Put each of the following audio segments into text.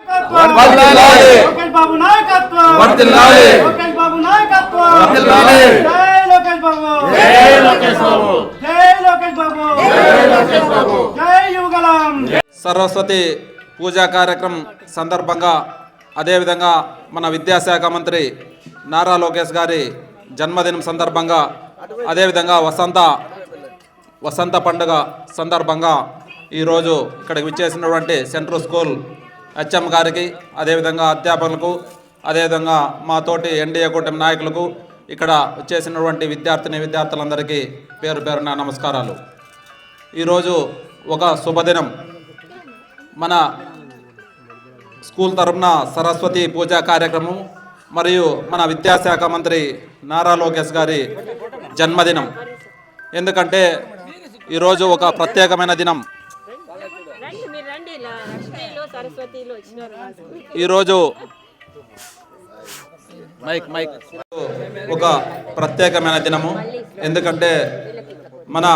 లోకేష్ బాబు నాయకత్వం లోకేష్ బాబు నాయకత్వం జై లోకేష్ బాబు జై లోకేష్ బాబు జై లోకేష్ బాబు జై లోకేష్ బాబు జై యుగలం. సరస్వతి పూజా కార్యక్రమం సందర్భంగా అదేవిధంగా మన విద్యాశాఖ మంత్రి నారా లోకేష్ గారి జన్మదినం సందర్భంగా అదేవిధంగా వసంత పండుగ సందర్భంగా ఈరోజు ఇక్కడికి విచ్చేసినటువంటి సెంట్రల్ స్కూల్ హెచ్ఎం గారికి అదేవిధంగా అధ్యాపకులకు అదేవిధంగా మా తోటి ఎన్డీఏ కూటమి నాయకులకు ఇక్కడ వచ్చేసినటువంటి విద్యార్థులందరికీ పేరు పేరున నమస్కారాలు. ఈరోజు ఒక శుభదినం. మన స్కూల్ తరఫున సరస్వతి పూజా కార్యక్రమం మరియు మన విద్యాశాఖ మంత్రి నారా లోకేష్ గారి జన్మదినం. ఎందుకంటే ఈరోజు ఒక ప్రత్యేకమైన దినం. ఈరోజు ఒక ప్రత్యేకమైన దినము. ఎందుకంటే మన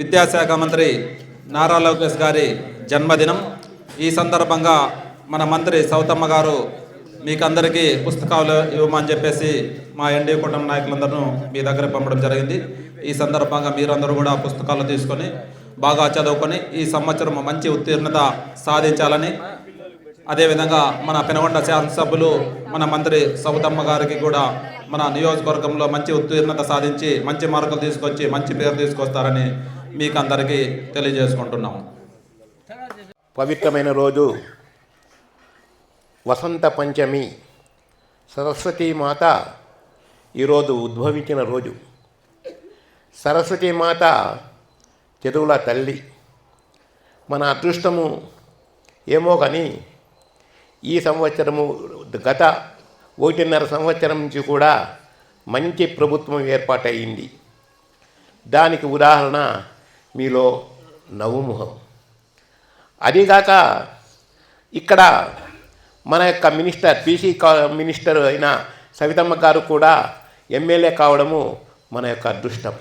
విద్యాశాఖ మంత్రి నారా లోకేష్ గారి జన్మదినం. ఈ సందర్భంగా మన మంత్రి సౌతమ్మ గారు మీకందరికీ పుస్తకాలు ఇవ్వమని చెప్పేసి మా ఎన్డీఏ కూటమి నాయకులందరూ మీ దగ్గర పంపడం జరిగింది. ఈ సందర్భంగా మీరందరూ కూడా పుస్తకాలు తీసుకొని బాగా చదువుకొని ఈ సంవత్సరం మంచి ఉత్తీర్ణత సాధించాలని, అదేవిధంగా మన పెనుగొండ శాసనసభ్యులు మన మంత్రి సౌతమ్మ గారికి కూడా మన నియోజకవర్గంలో మంచి ఉత్తీర్ణత సాధించి మంచి మార్కులు తీసుకొచ్చి మంచి పేరు తీసుకొస్తారని మీకు అందరికీ తెలియజేసుకుంటున్నాము. పవిత్రమైన రోజు వసంత పంచమి. సరస్వతీ మాత ఈరోజు ఉద్భవించిన రోజు. సరస్వతీ మాత చదువుల తల్లి. మన అదృష్టము ఏమో కానీ ఈ సంవత్సరము గత 1.5 సంవత్సరం నుంచి కూడా మంచి ప్రభుత్వం ఏర్పాటయింది. దానికి ఉదాహరణ మీలో నవ్వుముఖం. అదీగాక ఇక్కడ మన యొక్క మినిస్టర్ బీసీ మినిస్టర్ అయిన సవితమ్మ గారు కూడా ఎమ్మెల్యే కావడము మన యొక్క అదృష్టం.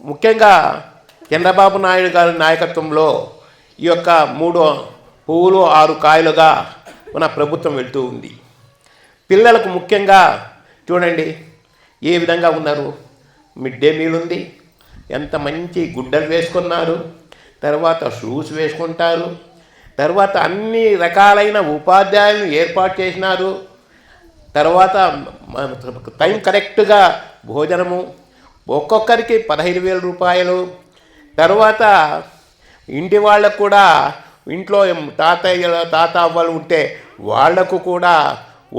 ముఖ్యంగా చంద్రబాబు నాయుడు గారి నాయకత్వంలో ఈ యొక్క 3 పువ్వులు 6 కాయలుగా మన ప్రభుత్వం వెళ్తూ ఉంది. పిల్లలకు ముఖ్యంగా చూడండి ఏ విధంగా ఉన్నారు. మిడ్ డే మీల్ ఉంది, ఎంత మంచి గుడ్డలు వేసుకున్నారు, తర్వాత షూస్ వేసుకుంటారు, తర్వాత అన్ని రకాలైన ఉపాధ్యాయులను ఏర్పాటు చేసినారు, తర్వాత టైం కరెక్ట్గా భోజనము, ఒక్కొక్కరికి 15,000 రూపాయలు. తర్వాత ఇంటి వాళ్ళకు కూడా ఇంట్లో తాత అవ్వలు ఉంటే వాళ్లకు కూడా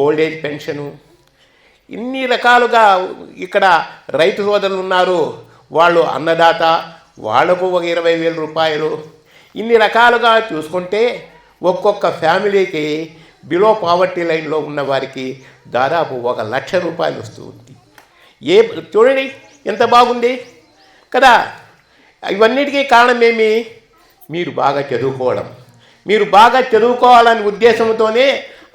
ఓల్డ్ ఏజ్ పెన్షను. ఇన్ని రకాలుగా ఇక్కడ రైతు సోదరులు ఉన్నారు, వాళ్ళు అన్నదాత, వాళ్లకు ఒక 20,000 రూపాయలు. ఇన్ని రకాలుగా చూసుకుంటే ఒక్కొక్క ఫ్యామిలీకి బిలో పావర్టీ లైన్లో ఉన్న వారికి దాదాపు 1,00,000 రూపాయలు వస్తూ ఉంది. చూడండి ఎంత బాగుంది కదా. ఇవన్నిటికీ కారణమేమి? మీరు బాగా చదువుకోవడం. మీరు బాగా చదువుకోవాలనే ఉద్దేశంతోనే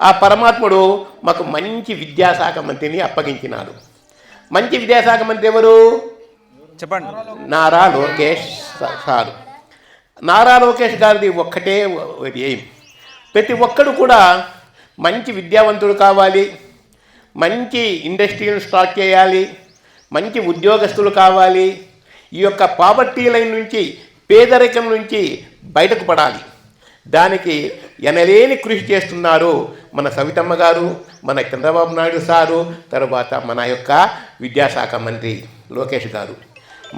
ఆ పరమాత్ముడు మాకు మంచి విద్యాశాఖ మంత్రిని అప్పగించినాడు. మంచి విద్యాశాఖ మంత్రి ఎవరు? చెప్పండి. నారా లోకేష్ సారు. నారా లోకేష్ గారిది ఒక్కటే ఏం, ప్రతి ఒక్కడు కూడా మంచి విద్యావంతుడు కావాలి, మంచి ఇండస్ట్రీని స్టార్ట్ చేయాలి, మంచి ఉద్యోగస్తులు కావాలి, ఈ యొక్క పావర్టీ లైన్ నుంచి పేదరికం నుంచి బయటకు పడాలి. దానికి ఎనలేని కృషి చేస్తున్నారు మన సవితమ్మ గారు, మన చంద్రబాబు నాయుడు సారు, తర్వాత మన యొక్క విద్యాశాఖ మంత్రి లోకేష్ గారు.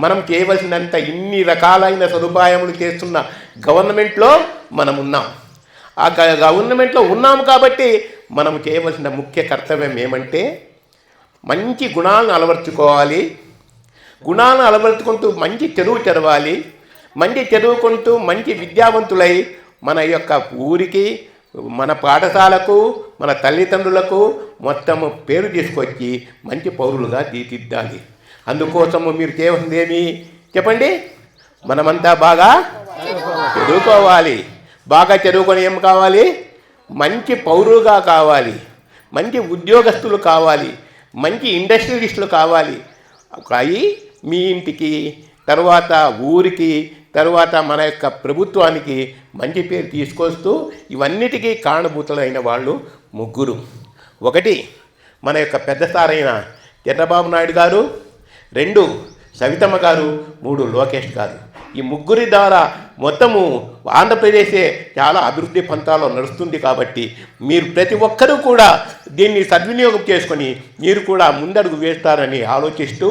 మనం చేయవలసినంత ఇన్ని రకాలైన సదుపాయములు చేస్తున్న గవర్నమెంట్లో మనం ఉన్నాం. ఆ గవర్నమెంట్లో ఉన్నాము కాబట్టి మనం చేయవలసిన ముఖ్య కర్తవ్యం ఏమంటే మంచి గుణాలను అలవర్చుకోవాలి. గుణాలను అలవర్చుకుంటూ మంచి చదువు చదవాలి. మంచి చదువుకుంటూ మంచి విద్యావంతులై మన యొక్క ఊరికి, మన పాఠశాలకు, మన తల్లిదండ్రులకు మొత్తము పేరు తీసుకొచ్చి మంచి పౌరులుగా తీర్చిదిద్దాలి. అందుకోసము మీరు చేయవలసింది ఏమి చెప్పండి? మనమంతా బాగా చదువుకోవాలి. బాగా చదువుకొని ఏం కావాలి? మంచి పౌరులుగా కావాలి, మంచి ఉద్యోగస్తులు కావాలి, మంచి ఇండస్ట్రియలిస్టులు కావాలి. అయి మీ ఇంటికి, తర్వాత ఊరికి తరువాత మన యొక్క ప్రభుత్వానికి మంచి పేరు తీసుకొస్తూ ఇవన్నిటికీ కారణభూతులైన వాళ్ళు ముగ్గురు. ఒకటి మన యొక్క పెద్ద సారైన చంద్రబాబు నాయుడు గారు, 2 సవితమ్మ గారు, 3 లోకేష్ గారు. ఈ ముగ్గురి ద్వారా మొత్తము ఆంధ్రప్రదేశే చాలా అభివృద్ధి పంతాలో నడుస్తుంది. కాబట్టి మీరు ప్రతి ఒక్కరూ కూడా దీన్ని సద్వినియోగం చేసుకొని మీరు కూడా ముందడుగు వేస్తారని ఆలోచిస్తూ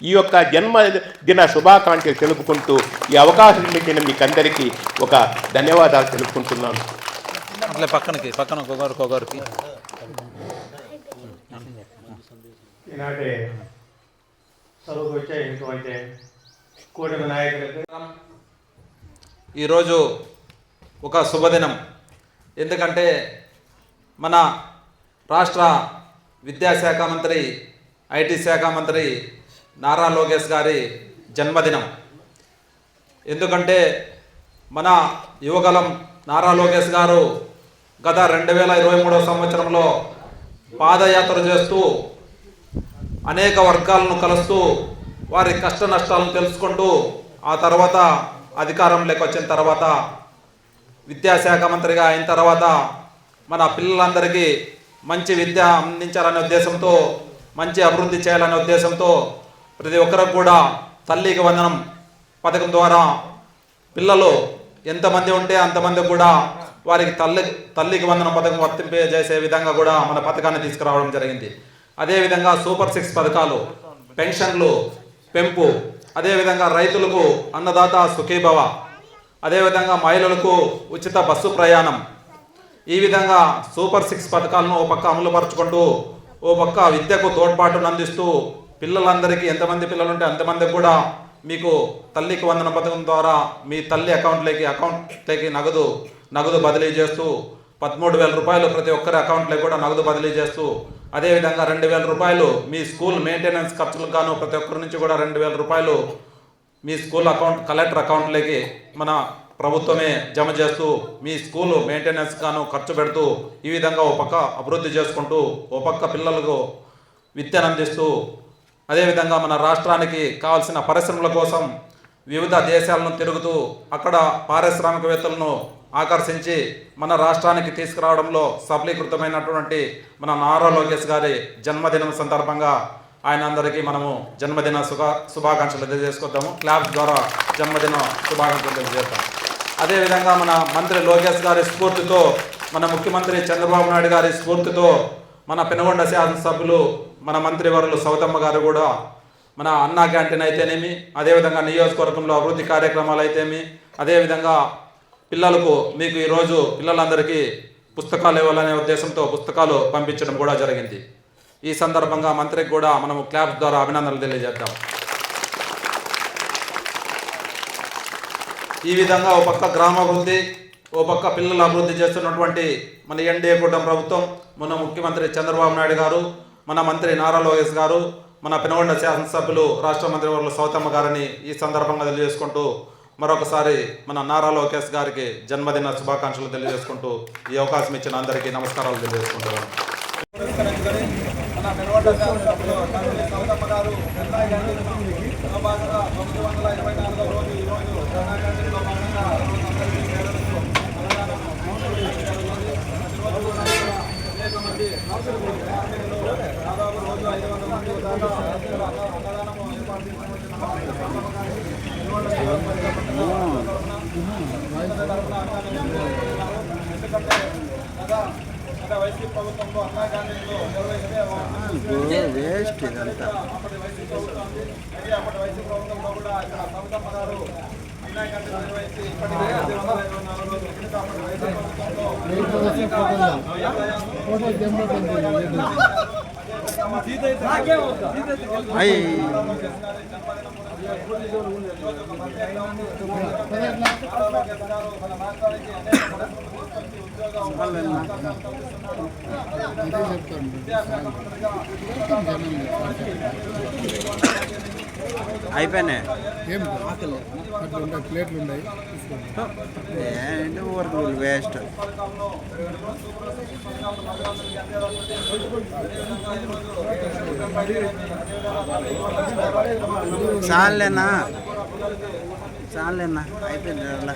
ఈ యొక్క జన్మదిన శుభాకాంక్షలు తెలుపుకుంటూ ఈ అవకాశం ఇచ్చిన మీకందరికీ ఒక ధన్యవాదాలు తెలుపుకుంటున్నాను. అట్లే పక్కన ఒకరికి ఈనాటి సభకు వచ్చేటువంటి కూటమి నాయకులకు ఈరోజు ఒక శుభదినం. ఎందుకంటే మన రాష్ట్ర విద్యాశాఖ మంత్రి, ఐటీ శాఖ మంత్రి నారా లోకేష్ గారి జన్మదినం. ఎందుకంటే మన యువగలం నారా లోకేష్ గారు గత 2023 సంవత్సరంలో పాదయాత్ర చేస్తూ అనేక వర్గాలను కలుస్తూ వారి కష్ట నష్టాలను తెలుసుకుంటూ ఆ తర్వాత అధికారంలోకి వచ్చిన తర్వాత విద్యాశాఖ మంత్రిగా అయిన తర్వాత మన పిల్లలందరికీ మంచి విద్య అందించాలనే ఉద్దేశంతో, మంచి అభివృద్ధి చేయాలనే ఉద్దేశంతో ప్రతి ఒక్కరికి కూడా తల్లికి వందనం పథకం ద్వారా పిల్లలు ఎంతమంది ఉంటే అంతమంది కూడా వారికి తల్లికి వందనం పథకం వర్తింపజేసే విధంగా కూడా మన పథకాన్ని తీసుకురావడం జరిగింది. అదేవిధంగా సూపర్ 6 పథకాలు, పెన్షన్లు పెంపు, అదేవిధంగా రైతులకు అన్నదాత సుఖీభవ, అదేవిధంగా మహిళలకు ఉచిత బస్సు ప్రయాణం, ఈ విధంగా సూపర్ 6 పథకాలను ఓ పక్క అమలుపరుచుకుంటూ ఓ పక్క విద్యకు తోడ్పాటును అందిస్తూ పిల్లలందరికీ ఎంతమంది పిల్లలు ఉంటే అంతమందికి కూడా మీకు తల్లికి వందన పథకం ద్వారా మీ తల్లి అకౌంట్లోకి నగదు బదిలీ చేస్తూ 13,000 రూపాయలు ప్రతి ఒక్కరి అకౌంట్లోకి కూడా నగదు బదిలీ చేస్తూ, అదేవిధంగా 2,000 రూపాయలు మీ స్కూల్ మెయింటెనెన్స్ ఖర్చులకు గాను ప్రతి ఒక్కరి నుంచి కూడా 2,000 రూపాయలు మీ స్కూల్ కలెక్టర్ అకౌంట్లోకి మన ప్రభుత్వమే జమ చేస్తూ మీ స్కూల్ మెయింటెనెన్స్ గాను ఖర్చు పెడుతూ ఈ విధంగా ఓ పక్క అభివృద్ధి చేసుకుంటూ ఓ పక్క పిల్లలకు విద్యను అందిస్తూ, అదేవిధంగా మన రాష్ట్రానికి కావాల్సిన పరిశ్రమల కోసం వివిధ దేశాలను తిరుగుతూ అక్కడ పారిశ్రామికవేత్తలను ఆకర్షించి మన రాష్ట్రానికి తీసుకురావడంలో సఫలీకృతమైనటువంటి మన నారా లోకేష్ గారి జన్మదినం సందర్భంగా ఆయన అందరికీ మనము జన్మదిన శుభాకాంక్షలు తెలియజేసుకుంటాము. క్లాప్స్ ద్వారా జన్మదిన శుభాకాంక్షలు తెలియజేస్తాం. అదేవిధంగా మన మంత్రి లోకేష్ గారి స్ఫూర్తితో, మన ముఖ్యమంత్రి చంద్రబాబు నాయుడు గారి స్ఫూర్తితో మన పెనుగొండ శాసనసభ్యులు మన మంత్రివర్యులు సౌతమ్మ గారు కూడా మన అన్నా క్యాంటీన్ అయితేనేమి, అదేవిధంగా నియోజకవర్గంలో అభివృద్ధి కార్యక్రమాలు అయితేమి, అదేవిధంగా పిల్లలకు మీకు ఈరోజు పిల్లలందరికీ పుస్తకాలు ఇవ్వాలనే ఉద్దేశంతో పుస్తకాలు పంపించడం కూడా జరిగింది. ఈ సందర్భంగా మంత్రికి కూడా మనము క్లాప్స్ ద్వారా అభినందనలు తెలియజేద్దాం. ఈ విధంగా ఓ పక్క గ్రామాభివృద్ధి, ఓ పక్క పిల్లల అభివృద్ధి చేస్తున్నటువంటి మన ఎన్డీఏ కూటమి ప్రభుత్వం, మన ముఖ్యమంత్రి చంద్రబాబు నాయుడు గారు, మన మంత్రి నారా లోకేష్ గారు, మన పెనుగొండ శాసనసభ్యులు రాష్ట్ర మంత్రివర్యులు సౌతమ్మ గారిని ఈ సందర్భంగా తెలియజేసుకుంటూ మరొకసారి మన నారా లోకేష్ గారికి జన్మదిన శుభాకాంక్షలు తెలియజేసుకుంటూ ఈ అవకాశం ఇచ్చిన అందరికీ నమస్కారాలు తెలియజేసుకుంటున్నాను. వైసీపీ ప్రభుత్వంలో అన్నా క్యాంటీన్లో నిర్వహిస్తే వేస్ట్ ఇదంతా. అప్పటి వైసీపీ ప్రభుత్వంలో కూడా ఇక్కడ సౌతమ్మ గారు అన్నా క్యాంటీన్ నిర్వహించి ఇప్పటికే 224 రోజులు కింద అప్పటి వైసీపీ అయిపోయినాయి. ప్లేట్లు ఉన్నాయి, ఏంటి ఊరికి వేస్ట్. చాలేనా చాలేనా అయిపోయింది.